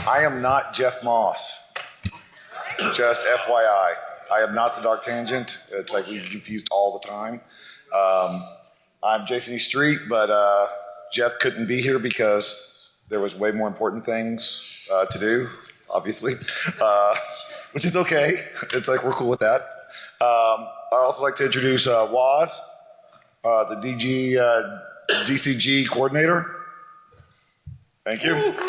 I am not Jeff Moss. Just FYI. I am not the Dark Tangent. It's like we get confused all the time. I'm Jayson E, but Jeff couldn't be here because there was way more important things to do, obviously, which is okay. It's like we're cool with that. I'd also like to introduce Waz, the DCG coordinator. Thank you. Yep.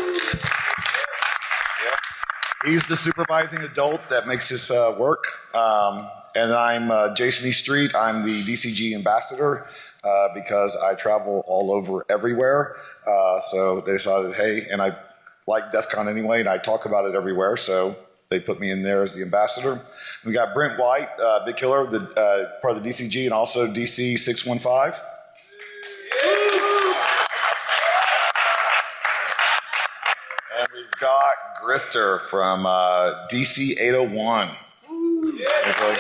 He's the supervising adult that makes this work. And I'm Jayson E. I'm the DCG ambassador because I travel all over everywhere. So they decided, hey, and I like DEF CON anyway, and I talk about it everywhere, so they put me in there as the ambassador. We got Brent White, Big Killer, part of the DCG, and also DC 615. And we've got Grifter from DC 801. It's like,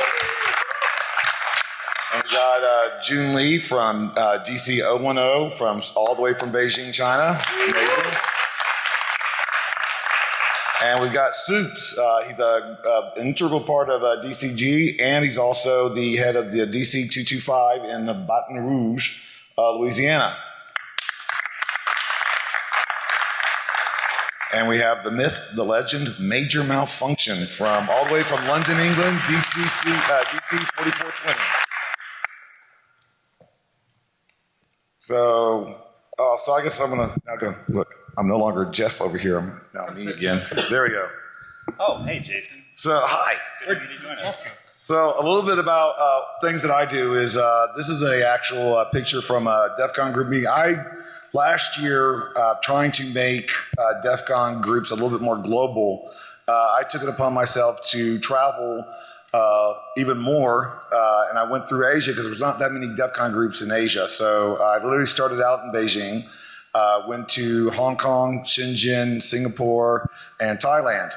and we got June Lee from DC 010, from all the way from Beijing, China. Amazing. And we've got Soups. He's an integral part of DCG, and he's also the head of the DC 225 in Baton Rouge, Louisiana. And we have the myth, the legend, Major Malfunction from all the way from London, England, DC 4420. So I guess I'm gonna now go. Look, I'm no longer Jeff over here. I'm now me again. There we go. Oh, hey, Jayson. So hi. Good to join us. So a little bit about things that I do is this is a actual picture from a DEF CON group meeting. Last year, trying to make DEF CON groups a little bit more global, I took it upon myself to travel even more, and I went through Asia because there's not that many DEF CON groups in Asia. So I literally started out in Beijing, went to Hong Kong, Shenzhen, Singapore, and Thailand,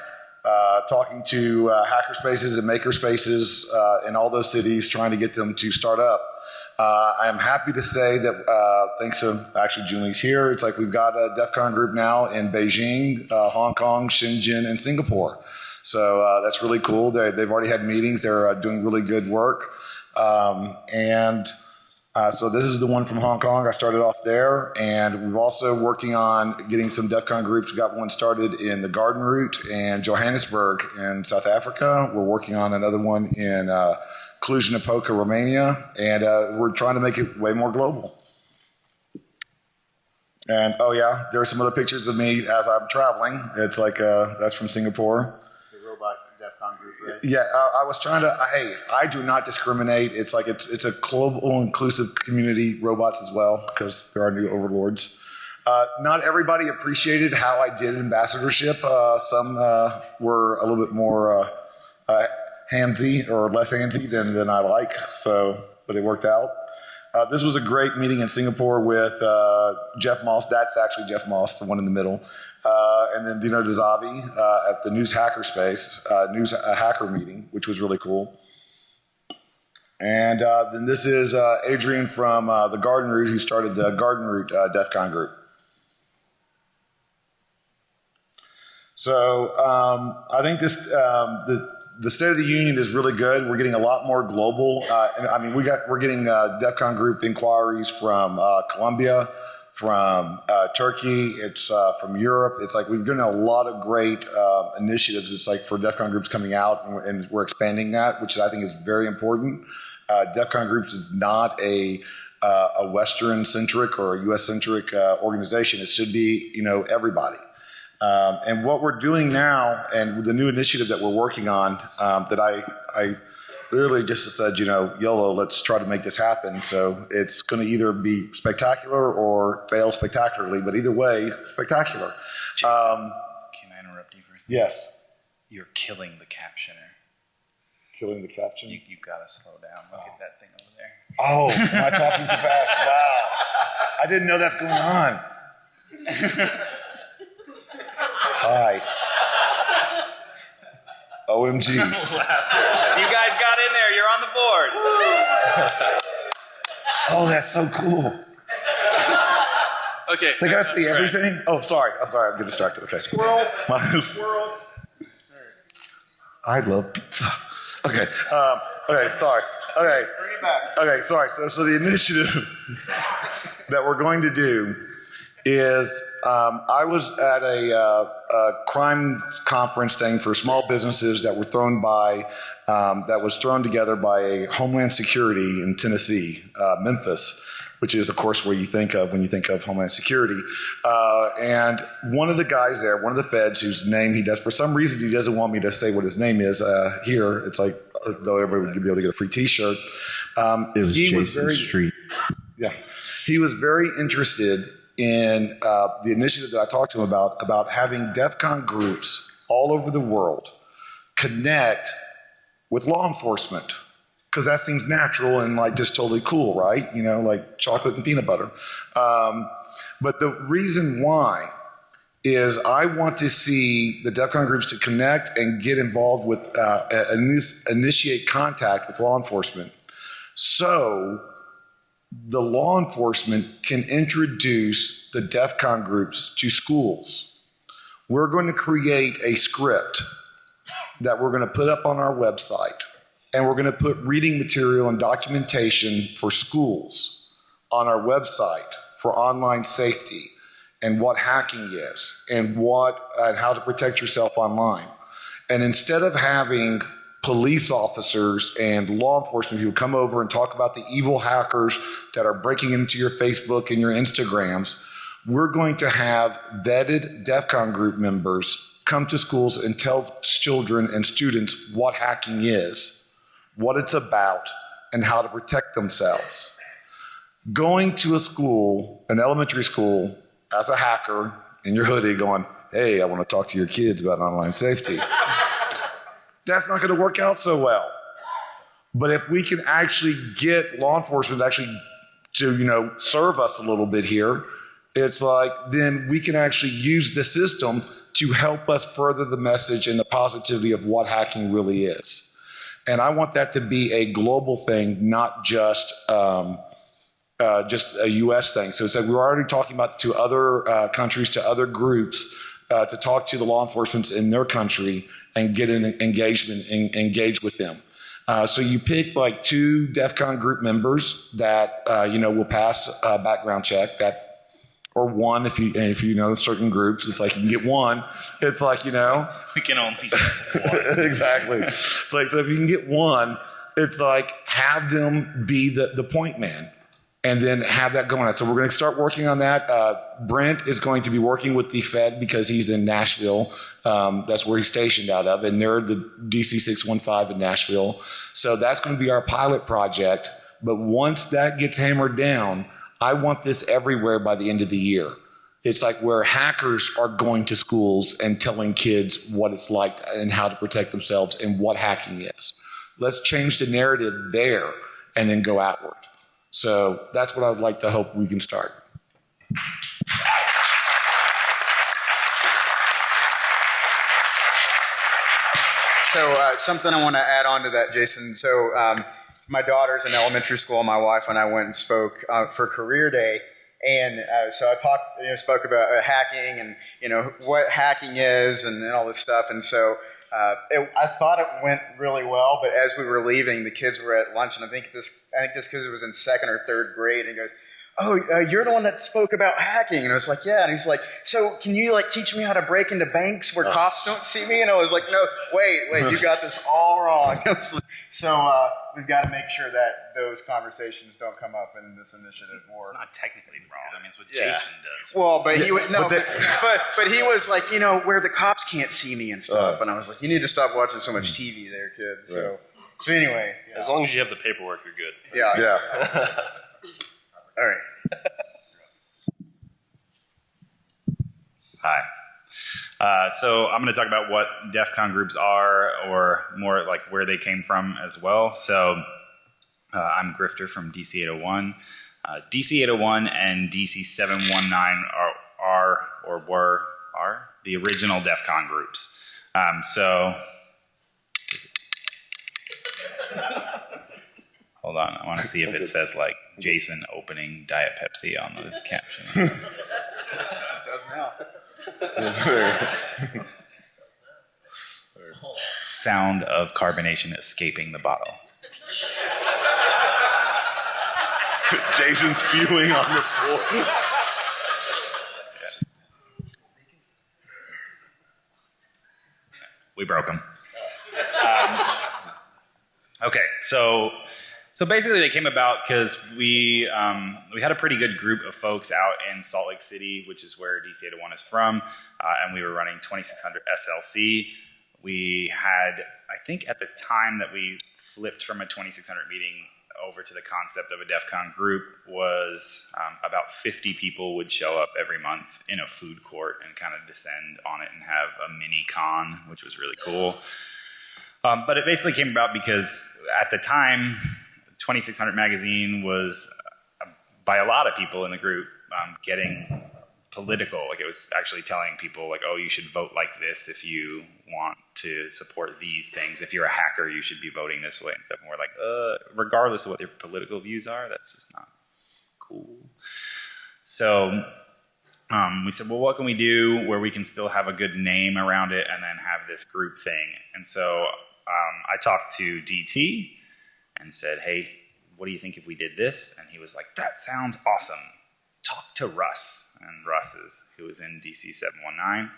talking to hackerspaces and makerspaces in all those cities, trying to get them to start up. I am happy to say that thanks to actually Julie's here, it's like we've got a DEF CON group now in Beijing, Hong Kong, Shenzhen, and Singapore. So that's really cool. They've already had meetings. They're doing really good work. So this is the one from Hong Kong. I started off there. And we're also working on getting some DEF CON groups. We got one started in the Garden Route in Johannesburg in South Africa. We're working on another one in Cluj-Napoca, Romania. And we're trying to make it way more global. And, oh yeah, there are some other pictures of me as I'm traveling. It's like, that's from Singapore. DEF CON group, right? Yeah, I was trying to, hey, I do not discriminate. It's like, it's a global, inclusive community, robots as well, because there are new overlords. Not everybody appreciated how I did ambassadorship. Some were a little bit more handsy or less handsy than I like, but it worked out. This was a great meeting in Singapore with Jeff Moss. That's actually Jeff Moss, the one in the middle. And then Dino Dazavi at the News Hackerspace, News Hacker meeting, which was really cool. And then this is Adrian from the Garden Route, who started the Garden Route DEF CON group. So I think this the State of the Union is really good. We're getting a lot more global. We're getting DEF CON group inquiries from Colombia, from Turkey. It's from Europe. It's like we've done a lot of great initiatives. It's like for DEF CON groups coming out, and we're expanding that, which I think is very important. DEF CON groups is not a Western-centric or a U.S.-centric organization. It should be, everybody. And what we're doing now, and with the new initiative that we're working on, that I literally just said, YOLO, let's try to make this happen. So it's going to either be spectacular or fail spectacularly, but either way, spectacular. Jayson, can I interrupt you for a second? Yes. You're killing the captioner. Killing the caption? You've got to slow down. Look at that thing over there. Oh, am I talking too fast? Wow. I didn't know that's going on. Hi. OMG. You guys got in there. You're on the board. Oh, that's so cool. Okay. They gotta see right. everything. Oh, sorry. I'm getting distracted. Okay. Squirrel. Squirrel. I love pizza. Okay. Okay. Sorry. Okay. Bring it back. Okay. Sorry. So the initiative that we're going to do is I was at a crime conference thing for small businesses that were that was thrown together by Homeland Security in Tennessee, Memphis, which is, of course, where you think of when you think of Homeland Security. And one of the guys there, one of the feds, whose name he does, for some reason he doesn't want me to say what his name is here. It's like, though everybody would be able to get a free T-shirt. It was Jayson Street. Yeah. He was very interested in the initiative that I talked to him about having DEF CON groups all over the world connect with law enforcement. Because that seems natural and like just totally cool, right? You know, like chocolate and peanut butter. But the reason why is I want to see the DEF CON groups to connect and get involved with, initiate contact with law enforcement. So the law enforcement can introduce the DEF CON groups to schools. We're going to create a script that we're going to put up on our website. And we're going to put reading material and documentation for schools on our website for online safety and what hacking is and how to protect yourself online. And instead of having police officers and law enforcement people come over and talk about the evil hackers that are breaking into your Facebook and your Instagrams, we're going to have vetted DEF CON group members come to schools and tell children and students what hacking is, what it's about, and how to protect themselves. Going to a school, an elementary school, as a hacker in your hoodie going, hey, I want to talk to your kids about online safety. That's not going to work out so well. But if we can actually get law enforcement to serve us a little bit here, it's like then we can actually use the system to help us further the message and the positivity of what hacking really is. And I want that to be a global thing, not just a U.S. thing. So it's like we're already talking about to other countries, to other groups, to talk to the law enforcement in their country and get an engagement engage with them. So you pick like 2 DEF CON group members that will pass a background check, or 1 if you know certain groups. It's like you can get 1. It's like we can only get 1. Exactly. It's like so if you can get 1, it's like have them be the point man. And then have that going on. So we're going to start working on that. Brent is going to be working with the Fed because he's in Nashville. That's where he's stationed out of. And they're the DC 615 in Nashville. So that's going to be our pilot project. But once that gets hammered down, I want this everywhere by the end of the year. It's like where hackers are going to schools and telling kids what it's like and how to protect themselves and what hacking is. Let's change the narrative there and then go outward. So that's what I would like to hope we can start. So something I want to add on to that, Jayson. So my daughter's in elementary school. My wife and I went and spoke for Career Day. And so I spoke about hacking and, what hacking is and all this stuff. And so I thought it went really well, but as we were leaving, the kids were at lunch, and I think this kid was in 2nd or 3rd grade, and he goes, "Oh, you're the one that spoke about hacking." And I was like, "Yeah." And he's like, "So can you teach me how to break into banks where cops don't see me?" And I was like, "No, wait, you got this all wrong." So we've got to make sure that those conversations don't come up in this initiative. It's not technically wrong. I mean, it's what Jayson does. Well, but he would but he was like, where the cops can't see me and stuff. And I was like, you need to stop watching so much TV there, kid. So anyway, as long as you have the paperwork, you're good. Yeah. All right. Hi. So I'm going to talk about what DEF CON groups are, or more like where they came from as well. So I'm Grifter from DC 801. DC 801 and DC 719 are the original DEF CON groups. Hold on, I want to see if it says Jayson opening Diet Pepsi on the caption. Sound of carbonation escaping the bottle. Jason spewing on the floor. We broke them. Okay, so basically they came about because we had a pretty good group of folks out in Salt Lake City, which is where DC 801 is from, and we were running 2600 SLC. We had, I think at the time that we flipped from a 2600 meeting over to the concept of a DEF CON group was about 50 people would show up every month in a food court and kind of descend on it and have a mini con, which was really cool. But it basically came about because at the time, 2600 magazine was, by a lot of people in the group, getting political. Like it was actually telling people like, oh, you should vote like this if you want to support these things. If you're a hacker, you should be voting this way and stuff. And we're like, regardless of what your political views are, that's just not cool. So we said, well, what can we do where we can still have a good name around it and then have this group thing? And so I talked to DT and said, hey, what do you think if we did this? And he was like, that sounds awesome. Talk to Russ. And Russ who was in DC 719.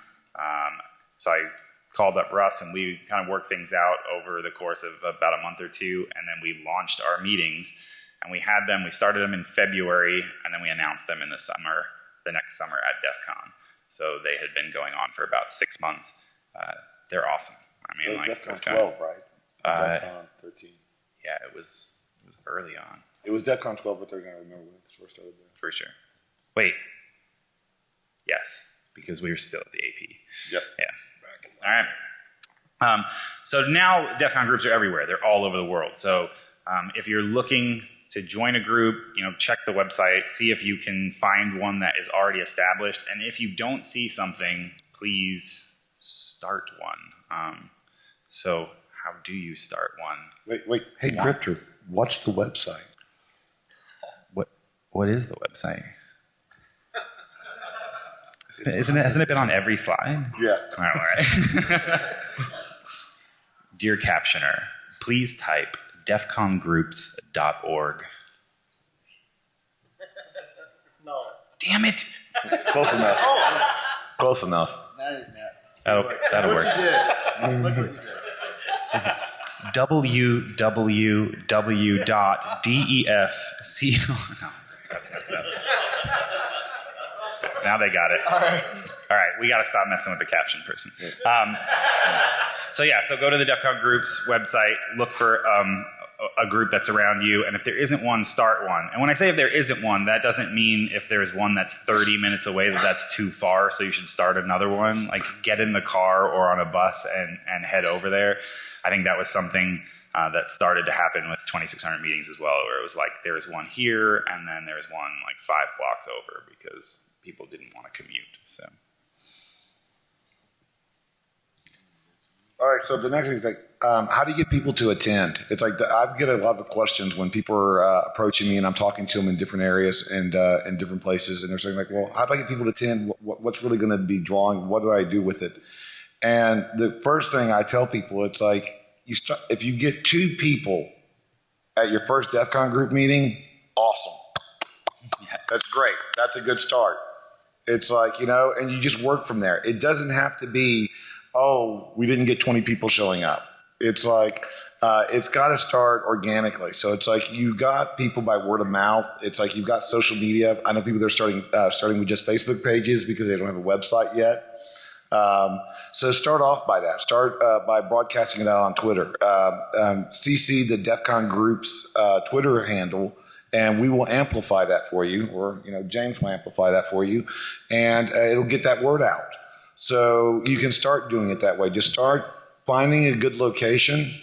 So I called up Russ and we kind of worked things out over the course of about a month or two. And then we launched our meetings and we started them in February and then we announced them in the next summer at DEF CON. So they had been going on for about 6 months. They're awesome. I mean, it was like, DEF CON 12, right? DEF CON 13. Yeah, it was early on. It was DEF CON 12 or 13, I remember when it first started there. For sure. Wait. Yes, because we were still at the AP. Yep. Yeah. All right. So now DEF CON groups are everywhere. They're all over the world. So if you're looking to join a group, check the website, see if you can find one that is already established. And if you don't see something, please start one. So how do you start one? Wait. Hey, Grifter, what's the website? What is the website? Hasn't it been on every slide? Yeah. All right. Dear Captioner, please type defcongroups.org. No. Damn it! Close enough. Close enough. That'll work. Look what you did. www.defco. Now they got it. All right, we got to stop messing with the caption person. So go to the DEF CON Groups website, look for a group that's around you, and if there isn't one, start one. And when I say if there isn't one, that doesn't mean if there's one that's 30 minutes away that's too far, so you should start another one. Like, get in the car or on a bus and head over there. I think that was something that started to happen with 2600 meetings as well, where it was like there was one here, and then there was one like 5 blocks over because people didn't want to commute. So. All right, so the next thing is like, how do you get people to attend? It's like I get a lot of questions when people are approaching me and I'm talking to them in different areas and in different places, and they're saying like, well, how do I get people to attend? What's really going to be drawing? What do I do with it? And the first thing I tell people, it's like, if you get 2 people at your first DEF CON group meeting, awesome. Yes. That's great. That's a good start. It's like, and you just work from there. It doesn't have to be, oh, we didn't get 20 people showing up. It's like, it's got to start organically. So it's like you got people by word of mouth. It's like you've got social media. I know people that are starting with just Facebook pages because they don't have a website yet. So start off by that. Start by broadcasting it out on Twitter. CC the DEF CON Group's Twitter handle, and we will amplify that for you, or James will amplify that for you, and it'll get that word out. So you can start doing it that way. Just start finding a good location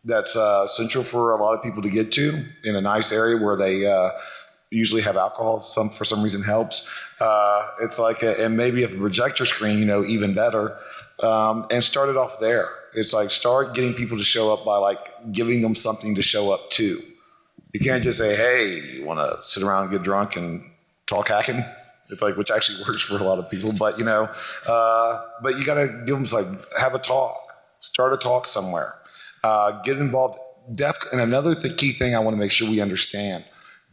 that's central for a lot of people to get to in a nice area where they usually have alcohol. For some reason helps. It's like, and maybe if a projector screen, even better. And start it off there. It's like start getting people to show up by like giving them something to show up to. You can't just say, hey, you want to sit around and get drunk and talk hacking? It's like, which actually works for a lot of people, but you know, but you got to give them like, have a talk, start a talk somewhere, get involved. And another key thing I want to make sure we understand,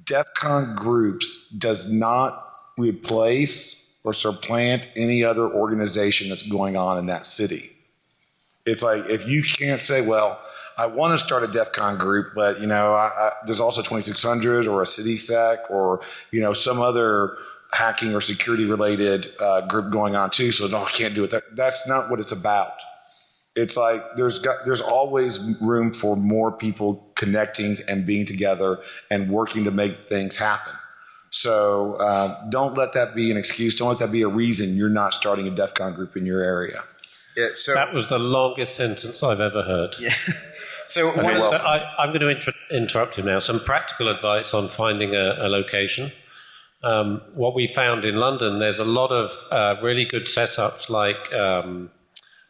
DEF CON groups does not replace or supplant any other organization that's going on in that city. It's like, if you can't say, well, I want to start a DEF CON group, but you know, there's also 2600 or a CitySec or, you know, some other hacking or security related group going on too. So no, I can't do it. That's not what it's about. It's like there's always room for more people connecting and being together and working to make things happen. So don't let that be an excuse. Don't let that be a reason you're not starting a DEF CON group in your area. Yeah, so that was the longest sentence I've ever heard. Yeah. So, I'm going to interrupt you now. Some practical advice on finding a location. What we found in London, there's a lot of really good setups like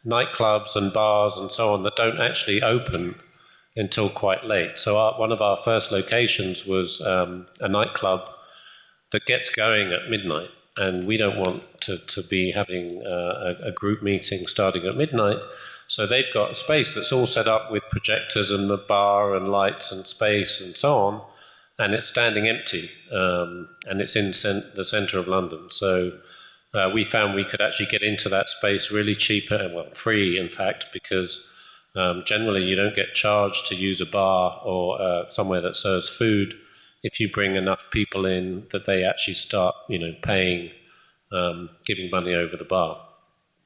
nightclubs and bars and so on that don't actually open until quite late. So one of our first locations was a nightclub that gets going at midnight, and we don't want to be having a group meeting starting at midnight. So they've got a space that's all set up with projectors and a bar and lights and space and so on, and it's standing empty, and it's in the centre of London. So we found we could actually get into that space really cheaper, well, free in fact, because generally you don't get charged to use a bar or somewhere that serves food if you bring enough people in that they actually start, you know, paying, giving money over the bar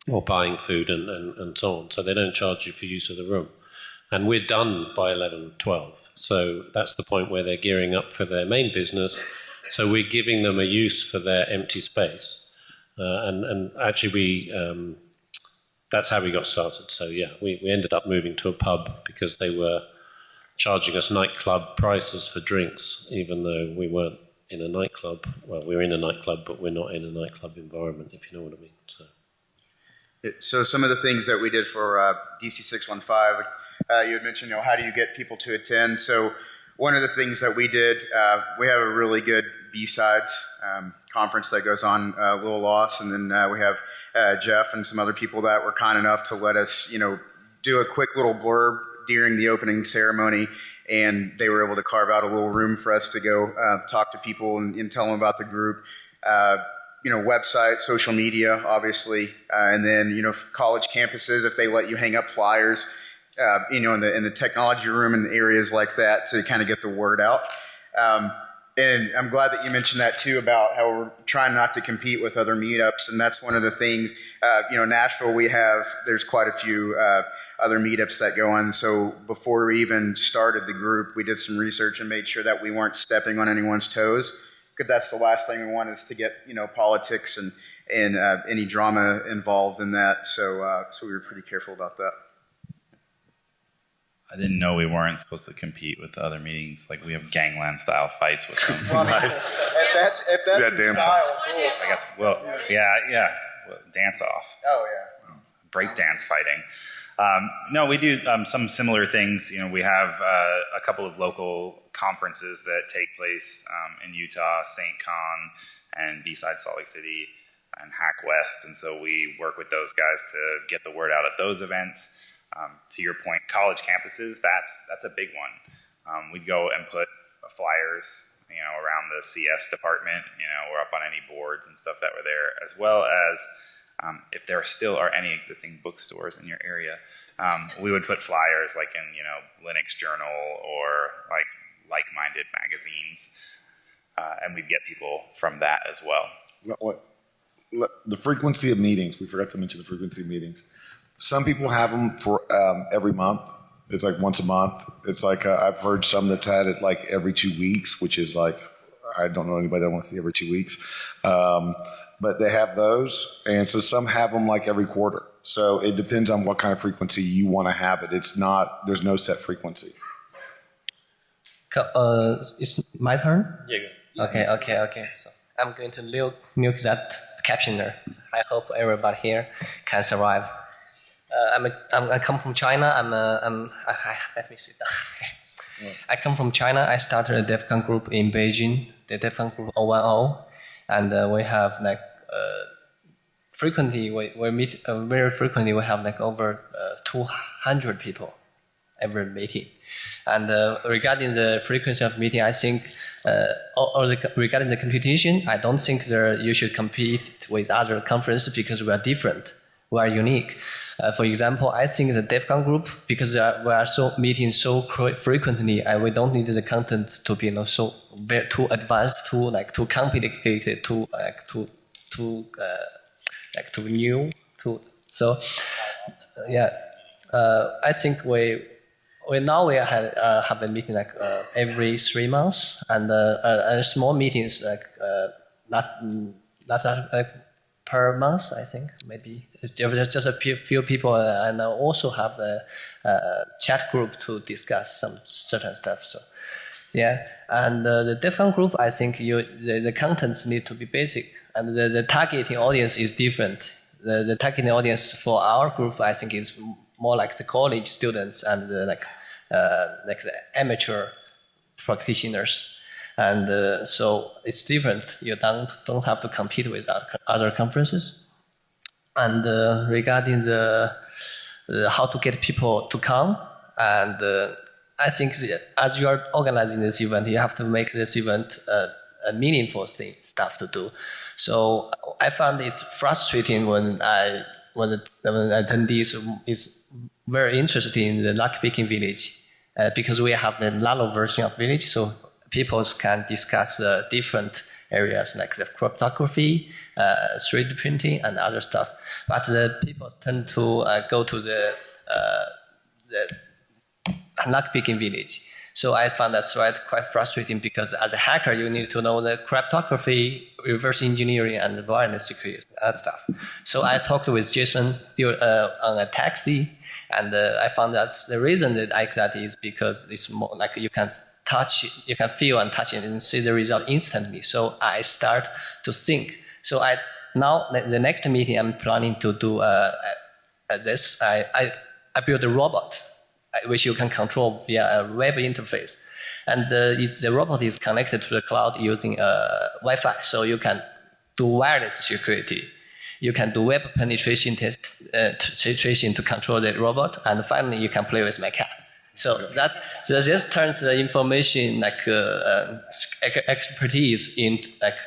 or buying food and so on. So they don't charge you for use of the room. And we're done by 11, 12. So that's the point where they're gearing up for their main business. So we're giving them a use for their empty space. And actually that's how we got started. So yeah, we ended up moving to a pub because they were charging us nightclub prices for drinks, even though we weren't in a nightclub. Well, we're in a nightclub, but we're not in a nightclub environment, if you know what I mean. So some of the things that we did for DC 615, you had mentioned, you know, how do you get people to attend? So one of the things that we did, we have a really good B-Sides conference that goes on Lil Loss, and then we have Jeff and some other people that were kind enough to let us, you know, do a quick little blurb during the opening ceremony, and they were able to carve out a little room for us to go talk to people and tell them about the group. You know, website, social media, obviously, and then, you know, college campuses, if they let you hang up flyers, you know, in the technology room and areas like that to kind of get the word out. And I'm glad that you mentioned that too, about how we're trying not to compete with other meetups. And that's one of the things, you know, Nashville, there's quite a few other meetups that go on. So before we even started the group, we did some research and made sure that we weren't stepping on anyone's toes, because that's the last thing we want, is to get, you know, politics and any drama involved in that. So we were pretty careful about that. I didn't know we weren't supposed to compete with the other meetings. Like, we have gangland style fights with them. Well, if that's Yeah, your damn style, cool. I guess. Well, yeah. Well, dance off. Oh yeah. Break dance fighting. No, we do some similar things. You know, we have a couple of local conferences that take place in Utah, St. Con and B-Side Salt Lake City and Hack West. And so we work with those guys to get the word out at those events. To your point, college campuses, that's a big one. We'd go and put flyers, you know, around the CS department, you know, or up on any boards and stuff that were there, as well as if there still are any existing bookstores in your area, we would put flyers like in, you know, Linux Journal or like-minded magazines, and we'd get people from that as well. The frequency of meetings, we forgot to mention the frequency of meetings. Some people have them for every month. It's like once a month. It's like I've heard some that's had it like every 2 weeks, which is like, I don't know anybody that wants to see every 2 weeks. But they have those. And so some have them like every quarter. So it depends on what kind of frequency you want to have it. There's no set frequency. It's my turn? Yeah. Okay. So I'm going to milk that captioner. I hope everybody here can survive. I come from China. Let me sit down. I come from China. I started a DEF CON group in Beijing, the DEF CON group 010. and we have like frequently we meet very frequently. We have like over 200 people every meeting. And regarding the frequency of meeting, I think, regarding the competition, I don't think you should compete with other conferences because we are different, we are unique. For example, I think the DEFCON group, because we are so meeting so frequently, we don't need the content to be so too advanced, too complicated, too new. I think we have a meeting every 3 months, and small meetings not per month. I think maybe there's just a few people, and also have a chat group to discuss some certain stuff. So and the DEFCON group, I think the contents need to be basic, and the targeting audience is different. The targeting audience for our group, I think, is more like the college students and the amateur practitioners, and so it's different. You don't have to compete with other conferences. And regarding the how to get people to come, and I think as you are organizing this event, you have to make this event a meaningful stuff to do. So I found it frustrating when the attendees is very interested in the lockpicking village, because we have the nano version of village, so people can discuss different areas like the cryptography, 3D printing, and other stuff. But the people tend to go to the lockpicking village. So I found that quite frustrating, because as a hacker, you need to know the cryptography, reverse engineering, and wireless security and stuff. So I talked with Jayson on a taxi, and I found that the reason that I like that is because it's more like you can feel and touch it and see the result instantly. So I start to think. So now the next meeting I'm planning to do this. I built a robot which you can control via a web interface, and the robot is connected to the cloud using Wi-Fi. So you can do wireless security. You can do web penetration penetration to control the robot, and finally you can play with my cat. So this turns the information expertise in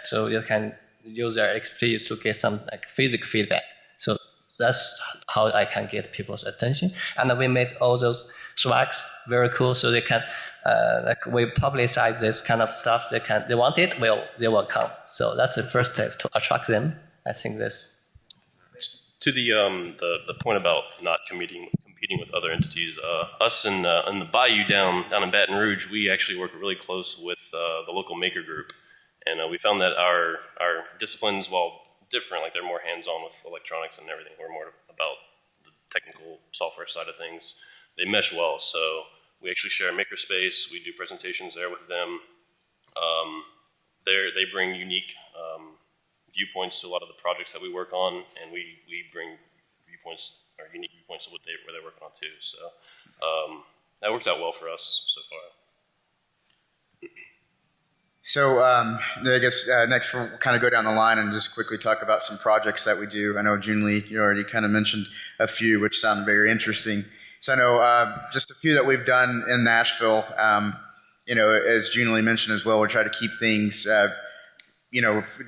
so you can use their expertise to get some physical feedback. So that's how I can get people's attention. And we made all those swags very cool, so they can we publicize this kind of stuff. They want it, they will come. So that's the first step to attract them. I think this. To the point about not competing with other entities, us in the Bayou down in Baton Rouge, we actually work really close with the local maker group, and we found that our disciplines, while different, they're more hands-on with electronics and everything. We're more about the technical software side of things. They mesh well, so we actually share a makerspace. We do presentations there with them. They bring unique viewpoints to a lot of the projects that we work on, and we bring viewpoints or unique viewpoints of where they're working on too. So that works out well for us so far. So I guess next we'll kind of go down the line and just quickly talk about some projects that we do. I know, Junli, you already kind of mentioned a few which sound very interesting. So I know just a few that we've done in Nashville. As Junli mentioned as well, we try to keep things,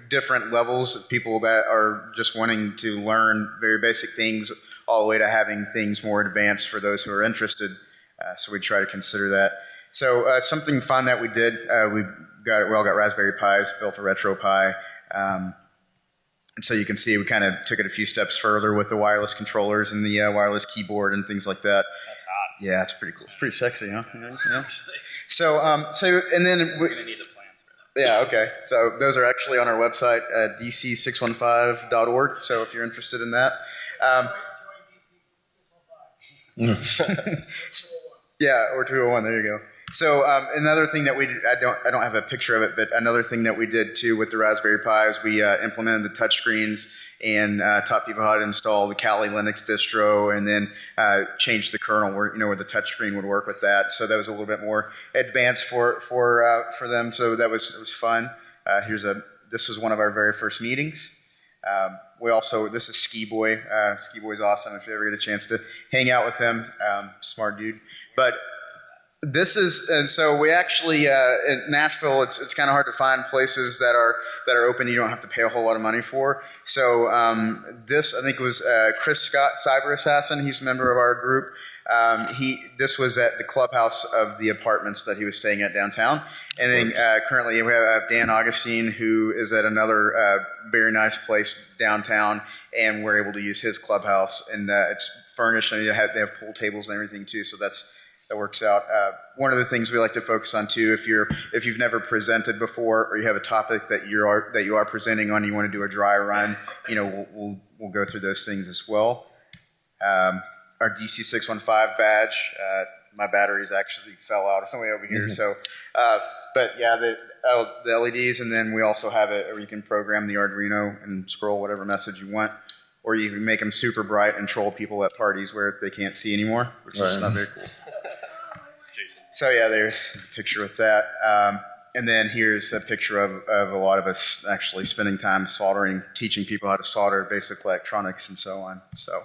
different levels of people that are just wanting to learn very basic things all the way to having things more advanced for those who are interested. So we try to consider that. So something fun that we did, we all got Raspberry Pis, built a Retro Pi. And so you can see we kind of took it a few steps further with the wireless controllers and the wireless keyboard and things like that. That's hot. Yeah, it's pretty cool. It's pretty sexy, huh? Yeah. So and then we're going to need the plans for that. Yeah, okay. So those are actually on our website, dc615.org. So if you're interested in that. Yeah, or 201. There you go. So another thing that we did, I don't have a picture of it, but another thing that we did too with the Raspberry Pi is we implemented the touchscreens and taught people how to install the Kali Linux distro, and then changed the kernel where the touchscreen would work with that. So that was a little bit more advanced for them. So that was fun. Here's the This was one of our very first meetings. This is Ski Boy. Ski Boy's awesome if you ever get a chance to hang out with him. Smart dude. But and so we actually, in Nashville, it's kind of hard to find places that are open you don't have to pay a whole lot of money for. So this, I think it was Chris Scott, Cyber Assassin. He's a member of our group. This was at the clubhouse of the apartments that he was staying at downtown. And then currently we have Dan Augustine, who is at another very nice place downtown, and we're able to use his clubhouse. And it's furnished, and they have pool tables and everything too, so that works out. One of the things we like to focus on too, if you've never presented before, or you have a topic that you are presenting on, you want to do a dry run, we'll go through those things as well. Our DC615 badge, my batteries actually fell out on the way over here. So, but yeah, the LEDs, and then we also have it where you can program the Arduino and scroll whatever message you want, or you can make them super bright and troll people at parties where they can't see anymore, which is not very cool. So yeah, there's a picture with that. And then here's a picture of a lot of us actually spending time soldering, teaching people how to solder basic electronics and so on. So,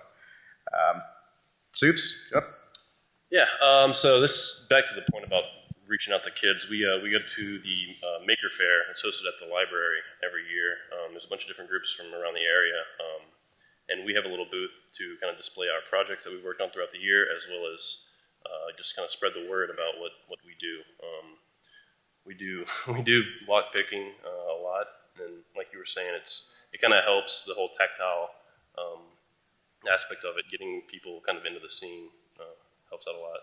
Soups? Yep. Yeah, so this, back to the point about reaching out to kids, we go to the Maker Faire. It's hosted at the library every year. There's a bunch of different groups from around the area, and we have a little booth to kind of display our projects that we've worked on throughout the year, as well as just kind of spread the word about what we do. We do block picking a lot, and like you were saying, it kind of helps the whole tactile aspect of it, getting people kind of into the scene helps out a lot.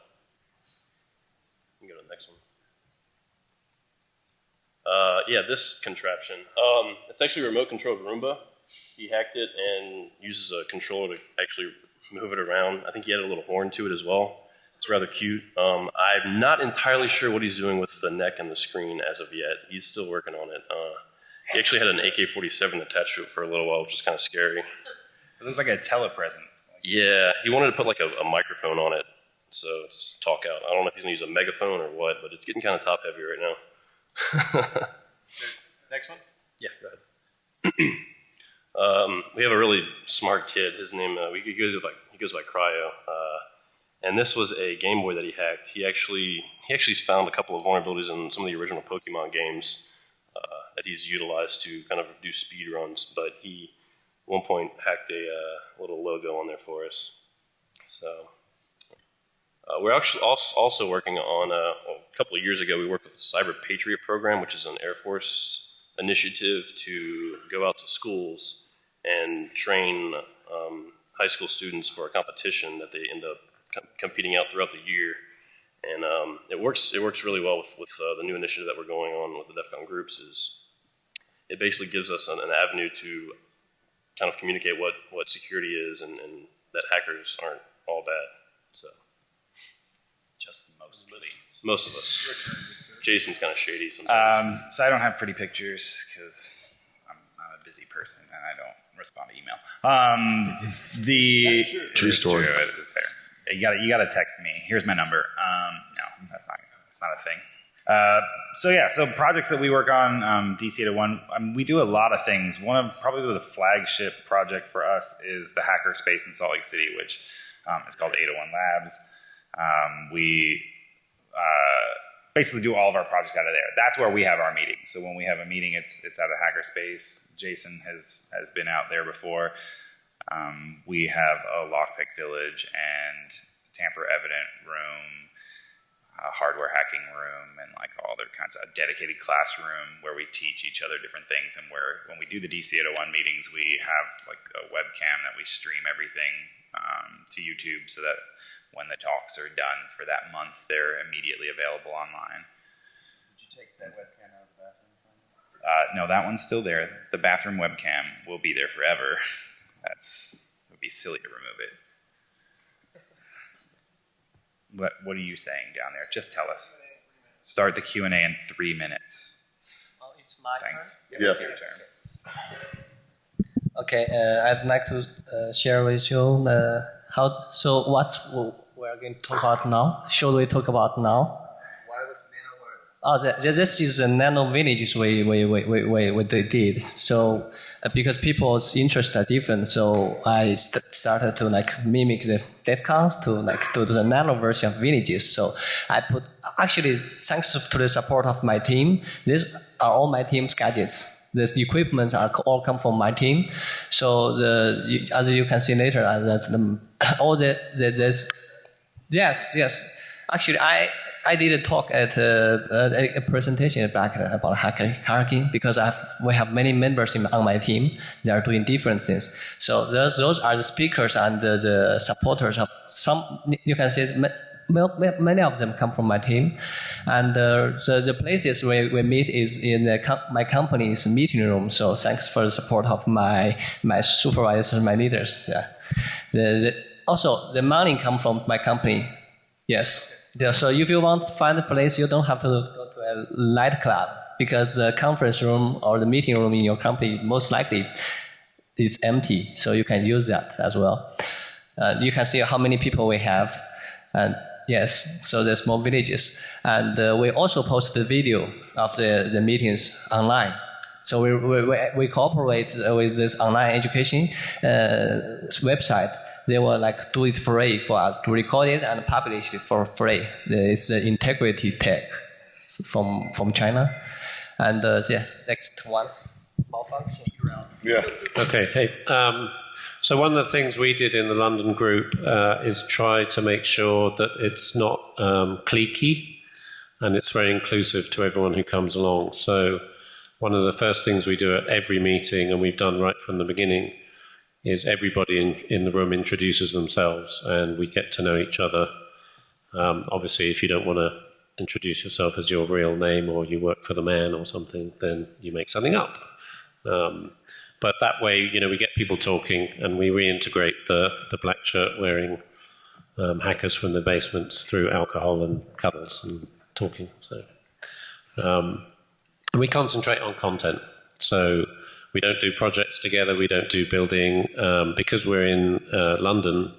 You can go to the next one. Yeah, this contraption. It's actually a remote controlled Roomba. He hacked it and uses a controller to actually move it around. I think he had a little horn to it as well. It's rather cute. I'm not entirely sure what he's doing with the neck and the screen as of yet. He's still working on it. He actually had an AK-47 attached to it for a little while, which is kind of scary. It looks like a telepresent. Yeah, he wanted to put like a microphone on it, so to talk out. I don't know if he's going to use a megaphone or what, but it's getting kind of top heavy right now. Next one? Yeah, go ahead. We have a really smart kid. His name, he goes by Cryo. And this was a Game Boy that he hacked. He actually found a couple of vulnerabilities in some of the original Pokemon games that he's utilized to kind of do speed runs, but he at one point hacked a little logo on there for us. So we're actually also working on, a couple of years ago, we worked with the Cyber Patriot program, which is an Air Force initiative to go out to schools and train high school students for a competition that they end up competing out throughout the year. And it works really well with the new initiative that we're going on with the DEF CON groups. It basically gives us an avenue to kind of communicate what security is, and that hackers aren't all bad. So just mostly. Most of us. Jason's kind of shady sometimes. So I don't have pretty pictures because I'm a busy person and I don't respond to email. True story. It is fair. You gotta text me. Here's my number. No, that's not a thing. So projects that we work on, DC801, we do a lot of things. Probably the flagship project for us is the hacker space in Salt Lake City, which is called 801 Labs. We basically do all of our projects out of there. That's where we have our meetings. So when we have a meeting, it's out of hackerspace. Jason has been out there before. We have a lockpick village and tamper evident room, hardware hacking room, and like all other kinds of dedicated classroom where we teach each other different things. And when we do the DC801 meetings, we have like a webcam that we stream everything to YouTube so that when the talks are done for that month, they're immediately available online. Did you take that webcam out of the bathroom? No, that one's still there. The bathroom webcam will be there forever. It would be silly to remove it. What are you saying down there? Just tell us. Start the Q&A in 3 minutes. Oh, it's my Thanks. turn? Yes. It's your turn. Okay, I'd like to share with you what we're going to talk about now. Should we talk about now? Wireless nano wireless. This is a nano villages we did. So because people's interests are different, so I started to like mimic the DevCons to like do the nano version of villages. So I put actually thanks to the support of my team. These are all my team's gadgets. The equipment are all come from my team. So as you can see later, all this. Yes. Actually, I did a talk at a presentation back about hacking because we have many members on my team. They are doing different things. So those are the speakers and the supporters of some. You can see many of them come from my team, and the places we meet is in my company's meeting room. So thanks for the support of my supervisors, my leaders. Yeah. Also, the money comes from my company. Yes. Yeah, so if you want to find a place, you don't have to go to a light club because the conference room or the meeting room in your company most likely is empty. So you can use that as well. You can see how many people we have. And yes, so there's more villages. And we also post the video of the meetings online. So we cooperate with this online education website. They will like do it free for us to record it and publish it for free. It's Integrity Tech from China. And yes, next one. Yeah. Okay. Hey. So one of the things we did in the London group is try to make sure that it's not cliquey and it's very inclusive to everyone who comes along. So one of the first things we do at every meeting, and we've done right from the beginning, is everybody in the room introduces themselves and we get to know each other. Obviously, if you don't want to introduce yourself as your real name or you work for the man or something, then you make something up. But that way, we get people talking and we reintegrate the black shirt wearing hackers from the basements through alcohol and cuddles and talking. So we concentrate on content. So we don't do projects together, we don't do building. Because we're in London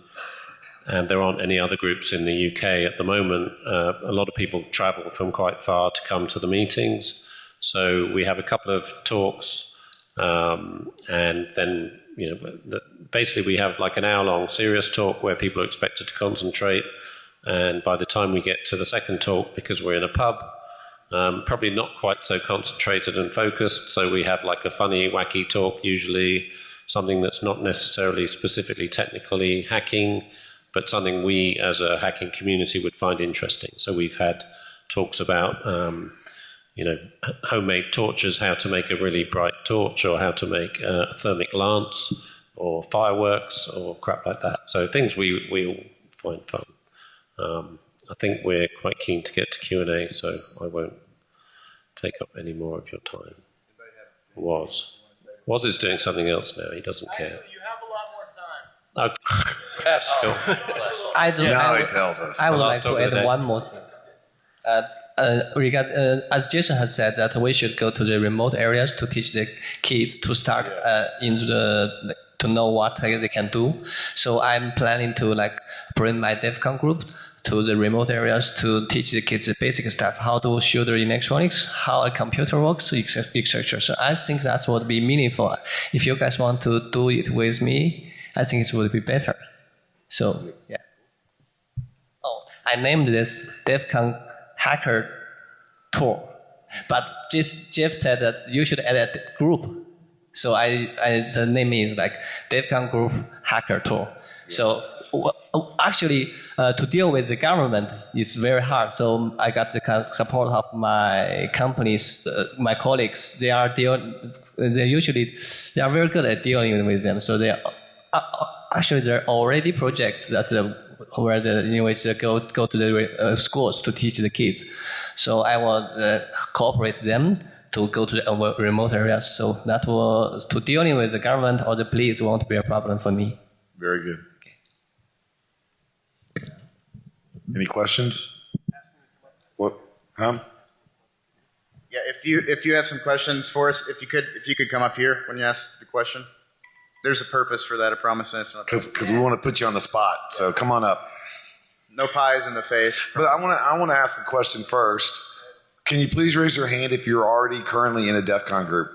and there aren't any other groups in the UK at the moment, a lot of people travel from quite far to come to the meetings. So we have a couple of talks and then, basically we have like an hour-long serious talk where people are expected to concentrate. And by the time we get to the second talk, because we're in a pub, probably not quite so concentrated and focused, so we have like a funny, wacky talk, usually something that's not necessarily specifically technically hacking, but something we as a hacking community would find interesting. So we've had talks about, homemade torches, how to make a really bright torch, or how to make a thermic lance, or fireworks, or crap like that. So things we all find fun. I think we're quite keen to get to Q&A, so I won't take up any more of your time. Woz is doing something else now. He doesn't care. You have a lot more time. That's cool. He tells us. I would like to add one more thing. As Jason has said, that we should go to the remote areas to teach the kids to start to know what they can do. So I'm planning to bring my DevCon group to the remote areas to teach the kids the basic stuff, how to shoot the electronics, how a computer works, etc. So I think that would be meaningful. If you guys want to do it with me, I think it would be better. So, yeah. I named this DevCon Hacker Tour, but Jeff said that you should add a group. So the name is DevCon Group Hacker Tour. So actually, to deal with the government, it's very hard. So I got the support of my companies, my colleagues. They are very good at dealing with them. So there are already projects that where the university go to the schools to teach the kids. So I will cooperate them to go to the remote areas. So that was to dealing with the government or the police won't be a problem for me. Very good. Any questions? What? Huh? Yeah, if you have some questions for us, if you could come up here when you ask the question. There's a purpose for that, I promise. Because we want to put you on the spot, so come on up. No pies in the face. But I want to ask a question first. Can you please raise your hand if you're already currently in a DEF CON group?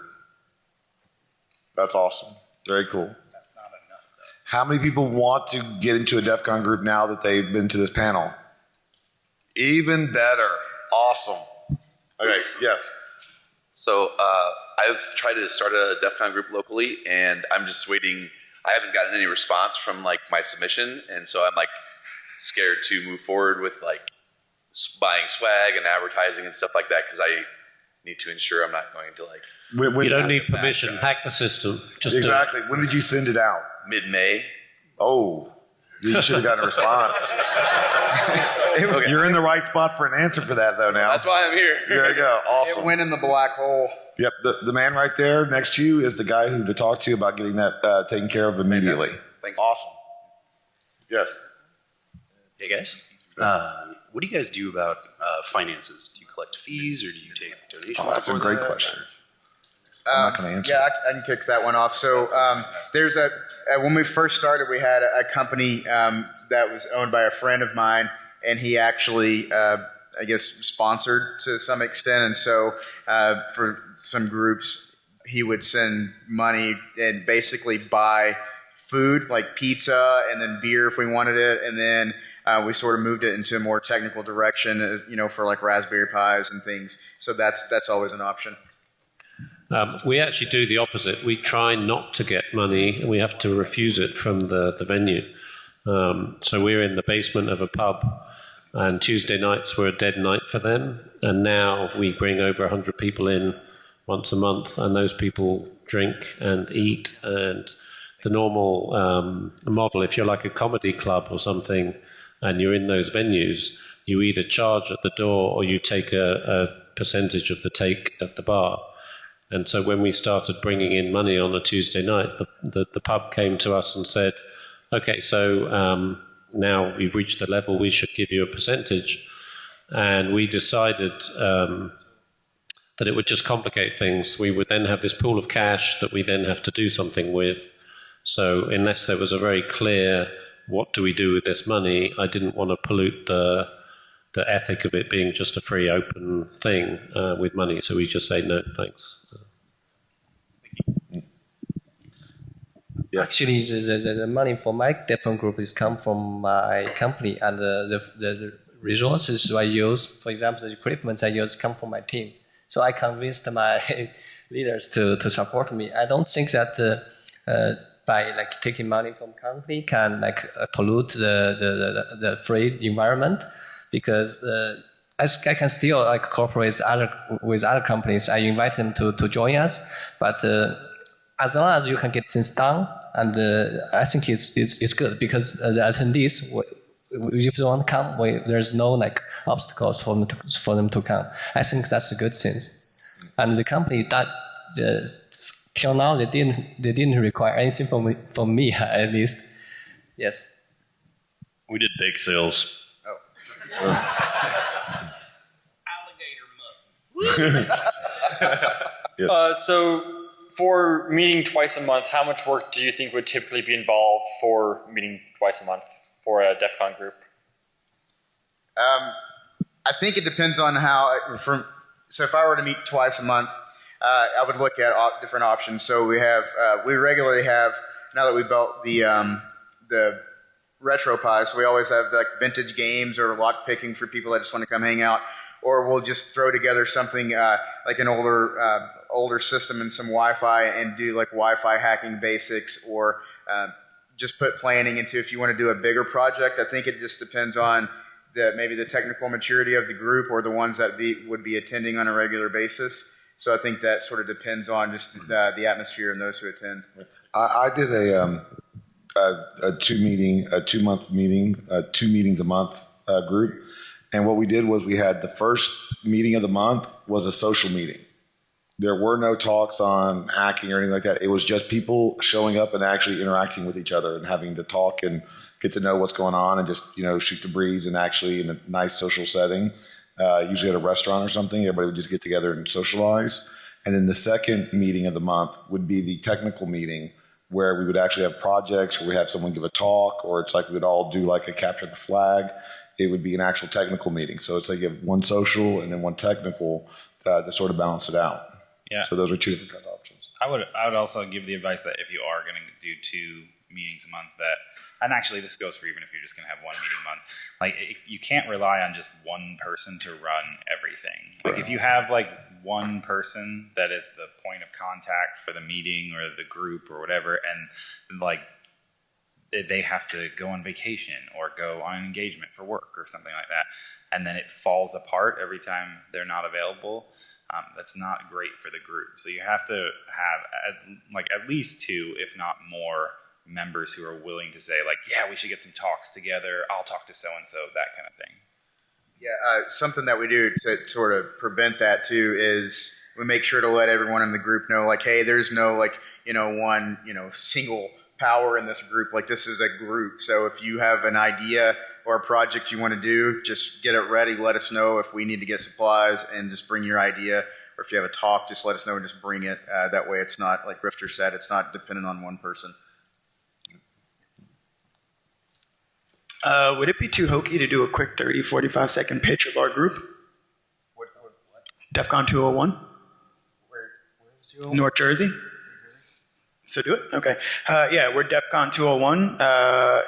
That's awesome. Very cool. That's not enough, though. How many people want to get into a DEF CON group now that they've been to this panel? Even better. Awesome. Okay, yes. So I've tried to start a DEF CON group locally, and I'm just waiting. I haven't gotten any response from like my submission, and so I'm like scared to move forward with like buying swag and advertising and stuff like that because I need to ensure I'm not going to like. You don't need permission. Hack the system. Just exactly. When did you send it out? Mid-May. Oh, you should have gotten a response. Okay. You're in the right spot for an answer for that, though, now. That's why I'm here. There you go. Awesome. It went in the black hole. Yep. The man right there next to you is the guy who to talk to you about getting that taken care of immediately. Thanks. Awesome. Yes. Hey, guys. What do you guys do about finances? Do you collect fees or do you take donations? Oh, that's a great question. I'm not going to answer. Yeah, I can kick that one off. So there's when we first started, we had a company that was owned by a friend of mine, and he actually, I guess, sponsored to some extent. And so for some groups, he would send money and basically buy food like pizza and then beer if we wanted it. And then we sort of moved it into a more technical direction, for like Raspberry Pis and things. So that's always an option. We actually do the opposite. We try not to get money. We have to refuse it from the venue. So we're in the basement of a pub, and Tuesday nights were a dead night for them. And now we bring over 100 people in once a month, and those people drink and eat. And the normal model, if you're like a comedy club or something, and you're in those venues, you either charge at the door or you take a percentage of the take at the bar. And so when we started bringing in money on a Tuesday night, the pub came to us and said, okay, so now we've reached the level, we should give you a percentage. And we decided that it would just complicate things. We would then have this pool of cash that we then have to do something with. So unless there was a very clear, what do we do with this money, I didn't want to pollute the ethic of it being just a free, open thing with money. So we just say, no, thanks. Yes. Actually, the money for my different group is come from my company, and the resources I use, for example, the equipment I use come from my team. So I convinced my leaders to support me. I don't think that by like taking money from company can like pollute the free environment, because I can still like cooperate with other companies. I invite them to join us, but as long as you can get things done, and I think it's good, because the attendees, if they want to come, there's no like obstacles for them to come. I think that's a good thing. And the company that till now they didn't require anything from me at least. Yes. We did bake sales. Alligator muffin. So for meeting twice a month, how much work do you think would typically be involved for meeting twice a month for a DEF CON group? I think it depends on how. So if I were to meet twice a month, I would look at different options. So we regularly have, now that we built the retro Pis, so we always have like vintage games or lock picking for people that just want to come hang out, or we'll just throw together something like an older system and some Wi-Fi and do like Wi-Fi hacking basics, or just put planning into if you want to do a bigger project. I think it just depends on maybe the technical maturity of the group or the ones that would be attending on a regular basis. So I think that sort of depends on just the atmosphere and those who attend. I did a 2 meetings a month group. And what we did was we had the first meeting of the month was a social meeting. There were no talks on hacking or anything like that. It was just people showing up and actually interacting with each other and having to talk and get to know what's going on and just, shoot the breeze, and actually in a nice social setting, usually at a restaurant or something. Everybody would just get together and socialize. And then the second meeting of the month would be the technical meeting where we would actually have projects where we have someone give a talk, or it's like we would all do like a capture the flag. It would be an actual technical meeting. So it's like you have one social and then one technical to sort of balance it out. Yeah. So those are two different kinds of options. I would also give the advice that if you are going to do 2 meetings a month, that, and actually this goes for even if you're just going to have 1 meeting a month, like you can't rely on just one person to run everything. Like if you have like one person that is the point of contact for the meeting or the group or whatever, and like they have to go on vacation or go on engagement for work or something like that, and then it falls apart every time they're not available, that's not great for the group. So you have to have at least 2, if not more, members who are willing to say like, yeah, we should get some talks together. I'll talk to so-and-so, that kind of thing. Yeah, something that we do to sort of prevent that too is we make sure to let everyone in the group know, like, hey, there's no like, one, single power in this group. Like, this is a group. So if you have an idea or a project you want to do, just get it ready. Let us know if we need to get supplies, and just bring your idea. Or if you have a talk, just let us know and just bring it. That way it's not, like Rifter said, it's not dependent on one person. Would it be too hokey to do a quick 30, 45-second pitch of our group? What? DEF CON 201? Where's 201? North Jersey? So do it? Okay. Yeah, we're DEF CON 201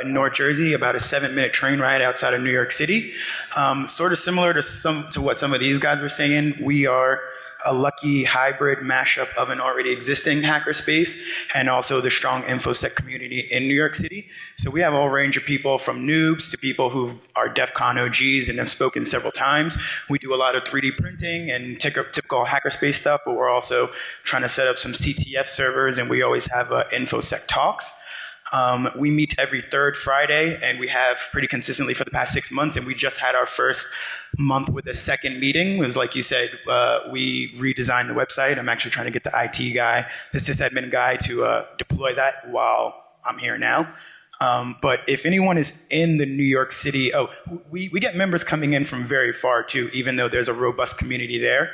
in North Jersey, about a 7-minute train ride outside of New York City. Sort of similar to what some of these guys were saying. We are a lucky hybrid mashup of an already existing hackerspace and also the strong InfoSec community in New York City. So we have a whole range of people, from noobs to people who are DEF CON OGs and have spoken several times. We do a lot of 3D printing and typical hackerspace stuff, but we're also trying to set up some CTF servers, and we always have InfoSec talks. We meet every 3rd Friday, and we have pretty consistently for the past 6 months, and we just had our first month with a second meeting. It was like you said, we redesigned the website. I'm actually trying to get the IT guy, the sysadmin guy, to deploy that while I'm here now. But if anyone is in the New York City, we get members coming in from very far too, even though there's a robust community there.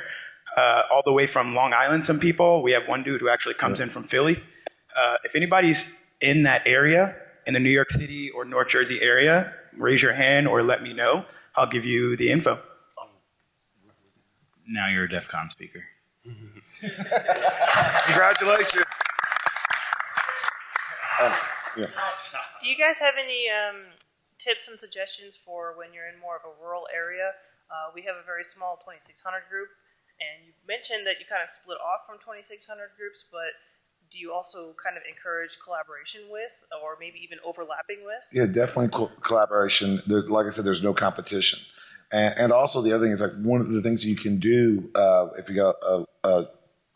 All the way from Long Island, some people. We have one dude who actually comes in from Philly. If anybody's in that area, in the New York City or North Jersey area, raise your hand or let me know. I'll give you the info. Now you're a DEF CON speaker. Congratulations. Do you guys have any tips and suggestions for when you're in more of a rural area? We have a very small 2600 group, and you've mentioned that you kind of split off from 2600 groups, but do you also kind of encourage collaboration with, or maybe even overlapping with? Yeah, definitely collaboration. Like I said, there's no competition. And also the other thing is, like, one of the things you can do if you got a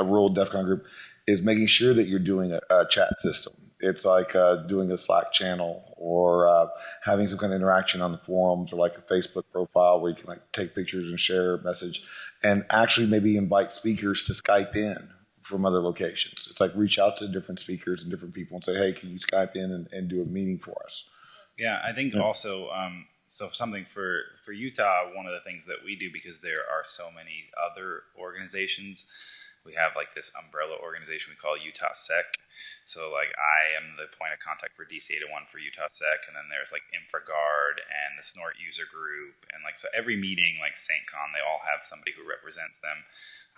rural DEF CON group is making sure that you're doing a chat system. It's like doing a Slack channel, or having some kind of interaction on the forums, or like a Facebook profile where you can like take pictures and share a message, and actually maybe invite speakers to Skype in from other locations. It's like reach out to different speakers and different people and say, hey, can you Skype in and do a meeting for us? Yeah, I think also, so something for Utah, one of the things that we do, because there are so many other organizations, we have like this umbrella organization we call Utah Sec. So like I am the point of contact for DC801 for Utah Sec, and then there's like InfraGuard and the Snort user group, and like so every meeting, like SaintCon, they all have somebody who represents them,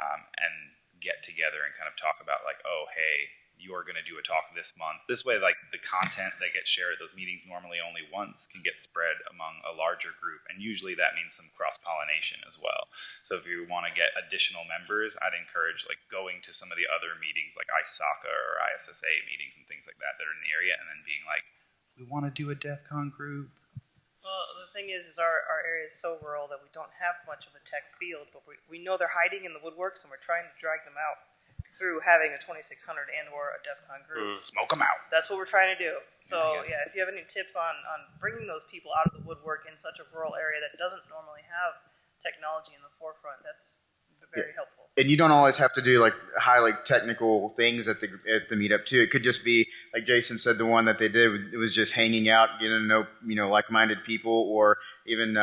and get together and kind of talk about like, oh, hey, you're going to do a talk this month. This way, like the content that gets shared at those meetings normally only once can get spread among a larger group, and usually that means some cross-pollination as well. So if you want to get additional members, I'd encourage like going to some of the other meetings like ISACA or ISSA meetings and things like that are in the area, and then being like, we want to do a DEF CON group. Well, the thing is our area is so rural that we don't have much of a tech field, but we know they're hiding in the woodworks, and we're trying to drag them out through having a 2600 and or a DEF CON group. Smoke them out. That's what we're trying to do. So, yeah, if you have any tips on bringing those people out of the woodwork in such a rural area that doesn't normally have technology in the forefront, that's very helpful. And you don't always have to do like highly technical things at the meetup too. It could just be like Jayson said, the one that they did, it was just hanging out, getting to know like-minded people, or even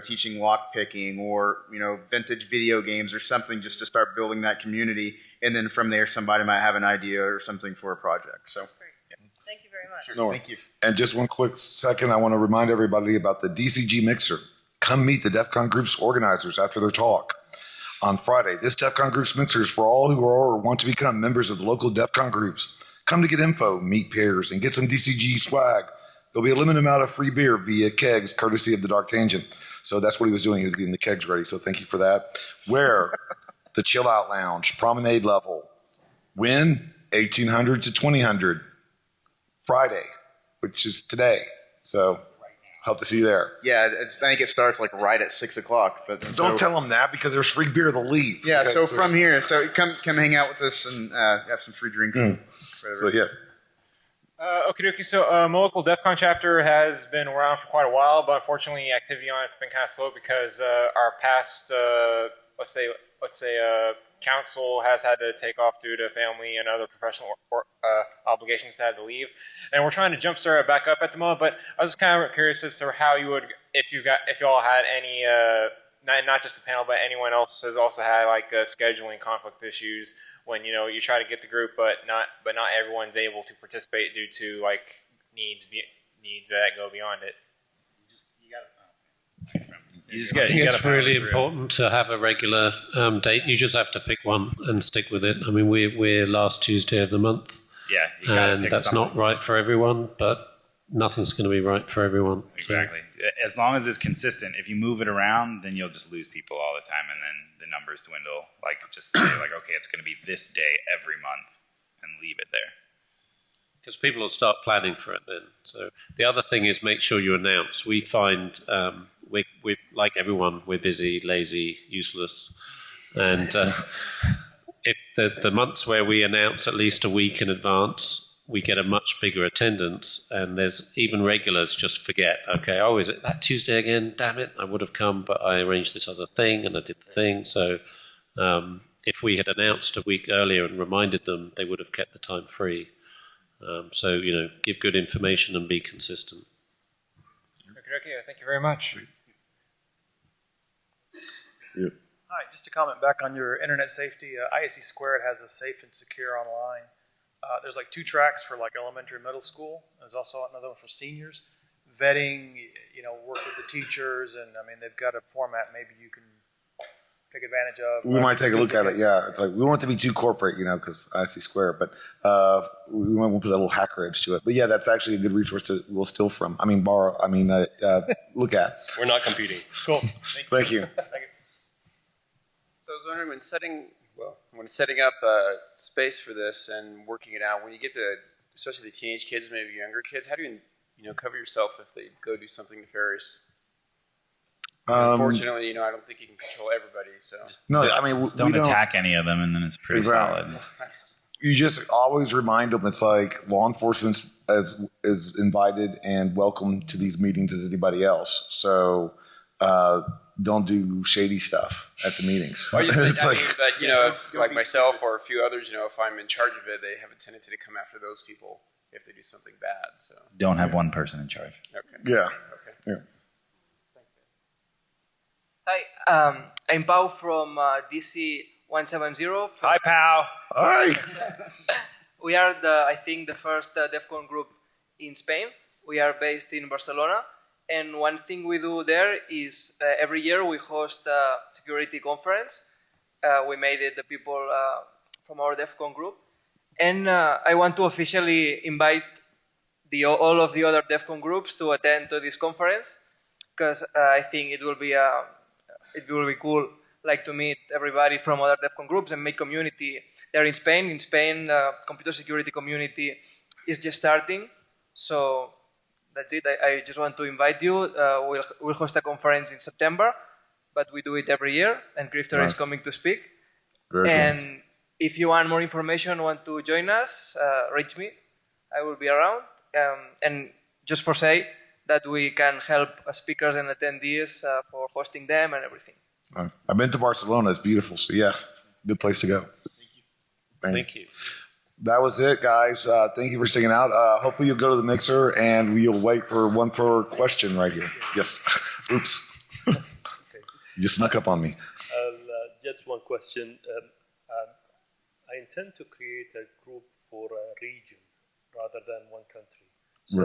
teaching lock picking, or vintage video games or something, just to start building that community. And then from there, somebody might have an idea or something for a project. So, yeah. much. No, Thank you. And just one quick second, I want to remind everybody about the DCG Mixer. Come meet the DEF CON Group's organizers after their talk on Friday. This DEF CON Group's Mixer is for all who are or want to become members of the local DEF CON groups. Come to get info, meet peers, and get some DCG swag. There'll be a limited amount of free beer via kegs, courtesy of the Dark Tangent. So that's what he was doing. He was getting the kegs ready. So thank you for that. Where? The Chill Out Lounge, promenade level. When? 1800 to 2000. Friday, which is today. So hope to see you there. Yeah, I think it starts like right at 6 o'clock. But Don't tell them that because there's free beer. They'll leave. Yeah, Okay, so from here, so come hang out with us and have some free drinks. So yes. Okie dokie. So my local DEF CON chapter has been around for quite a while, but unfortunately activity on it's been kind of slow because our past, let's say council has had to take off due to family and other professional obligations that had to leave, and we're trying to jumpstart it back up at the moment. But I was kind of curious as to how you would, if you all had any, not just the panel, but anyone else has also had like scheduling conflict issues when you try to get the group, but not everyone's able to participate due to like needs that go beyond it. I think it's really important to have a regular date. You just have to pick one and stick with it. I mean, we're last Tuesday of the month. Yeah, you gotta and pick that's something. not right for everyone, but nothing's going to be right for everyone. Exactly. As long as it's consistent. If you move it around, then you'll just lose people all the time, and then the numbers dwindle. Like, just say, like, okay, it's going to be this day every month, and leave it there. Because people will start planning for it then. So the other thing is make sure you announce. We find, we like everyone, we're busy, lazy, useless. And if the months where we announce at least a week in advance, we get a much bigger attendance. And there's even regulars just forget, okay, oh, is it that Tuesday again? Damn it, I would have come, but I arranged this other thing and I did the thing. So if we had announced a week earlier and reminded them, they would have kept the time free. So, give good information and be consistent. Okay, thank you very much. Yeah. Hi, just to comment back on your internet safety, ISC Squared has a safe and secure online. There's like 2 tracks for like elementary and middle school. There's also another one for seniors. Vetting, work with the teachers, and I mean, they've got a format maybe you can take advantage of. We might take a look at it. Yeah, it's like we want it to be too corporate, because IC Square, but we might want to put a little hacker edge to it. But yeah, that's actually a good resource to steal from. I mean, borrow. I mean, look at. We're not competing. Cool. Thank you. So I was wondering when setting up a space for this and working it out, when you get especially the teenage kids, maybe younger kids, how do you cover yourself if they go do something nefarious? Unfortunately, I don't think you can control everybody. So no, I mean, don't attack any of them, and then it's pretty solid. You just always remind them it's like law enforcement is invited and welcome to these meetings as anybody else. So don't do shady stuff at the meetings. But if, like myself or a few others, if I'm in charge of it, they have a tendency to come after those people if they do something bad. So don't have one person in charge. Okay. Yeah. Okay. Yeah. Hi, I'm Pau from DC 170. Hi, Pau. Hi. We are I think the first DEF CON group in Spain. We are based in Barcelona, and one thing we do there is every year we host a security conference. We made it the people from our DEF CON group, and I want to officially invite all of the other DEF CON groups to attend to this conference, because I think it will be cool, like to meet everybody from other DEF CON groups and make community there in Spain. In Spain, computer security community is just starting, so that's it. I just want to invite you. We'll host a conference in September, but we do it every year, and Grifter is coming to speak. Very cool. If you want more information, want to join us, reach me. I will be around. And just for say that we can help speakers and attendees for hosting them and everything. Nice. I've been to Barcelona. It's beautiful. So yeah, good place to go. Thank you. That was it, guys. Thank you for sticking out. Hopefully you'll go to the mixer and we'll wait for one per question right here. Yes. Oops. You snuck up on me. Just one question. I intend to create a group for a region rather than one country. So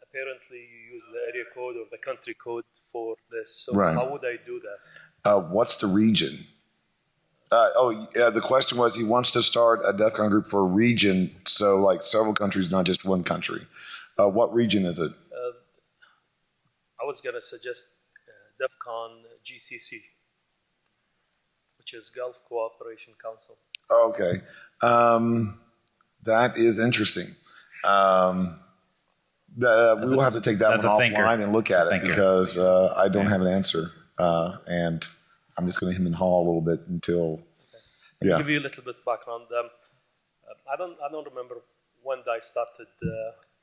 apparently you use the area code or the country code for this. So Right. how would I do that? What's the region? The question was he wants to start a DEF CON group for a region, so like several countries, not just one country. What region is it? I was going to suggest DEF CON GCC, which is Gulf Cooperation Council. Okay. That is interesting. We will have to take that one offline and look at it because I don't have an answer. And I'm just going to hem and haw a little bit until, I'll give you a little bit background. I don't remember when I started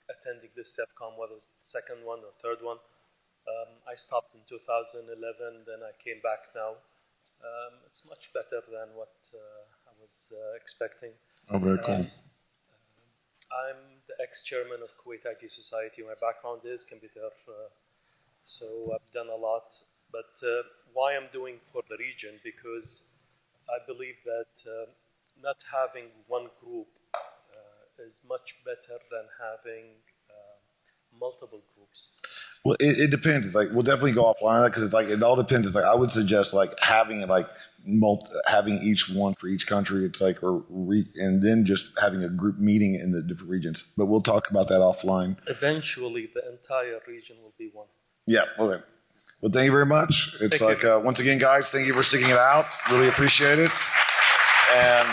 attending this DEF CON, whether it's the second one or third one. I stopped in 2011, then I came back now. It's much better than what I was expecting. Oh, very cool. I'm the ex-chairman of Kuwait IT Society. My background is computer, so I've done a lot. But why I'm doing for the region, because I believe that not having one group is much better than having multiple groups. Well, it depends. It's like we'll definitely go offline on that because it's like it all depends. It's like I would suggest like having it like having each one for each country. It's like and then just having a group meeting in the different regions. But we'll talk about that offline. Eventually, the entire region will be one. Yeah. Okay. Well, thank you very much. It's once again, guys, thank you for sticking it out. Really appreciate it. And